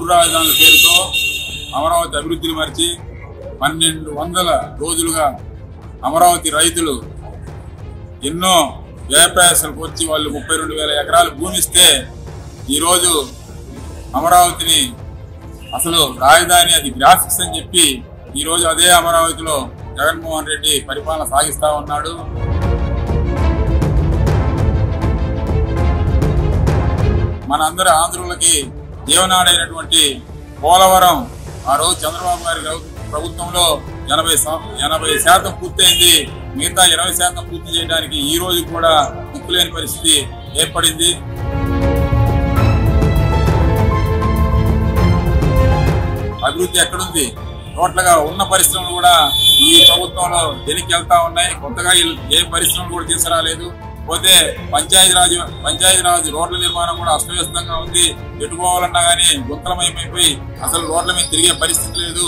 మూడు రాజధానుల పేరుతో అమరావతి అభివృద్ధిని మరిచి 1200 రోజులుగా అమరావతి రైతులు ఎన్నో వ్యయప్రయాసాలు కోర్చి వాళ్ళు 32,000 ఎకరాలు భూమి ఇస్తే ఈరోజు అమరావతిని అసలు రాజధాని అది గ్రాఫిక్స్ అని చెప్పి ఈరోజు అదే అమరావతిలో జగన్మోహన్ రెడ్డి పరిపాలన సాగిస్తా ఉన్నాడు. మనందరి ఆంధ్రులకి జీవనాడైనటువంటి పోలవరం ఆ రోజు చంద్రబాబు గారి ప్రభుత్వంలో 80% పూర్తయింది. మిగతా 20% పూర్తి చేయడానికి ఈ రోజు కూడా దిక్కులేని పరిస్థితి ఏర్పడింది. అభివృద్ధి ఎక్కడుంది? టోటల్ గా ఉన్న పరిశ్రమలు కూడా ఈ ప్రభుత్వంలో వెనక్కి వెళ్తా ఉన్నాయి. కొత్తగా ఏ పరిశ్రమలు కూడా తీసుకురాలేదు. పోతే పంచాయతీరాజ్ రోడ్ల నిర్మాణం కూడా అస్తవ్యస్తంగా ఉంది. ఎటుపోవాలన్నా కానీ గుంతలమైపోయి అసలు రోడ్ల మీద తిరిగే పరిస్థితి లేదు.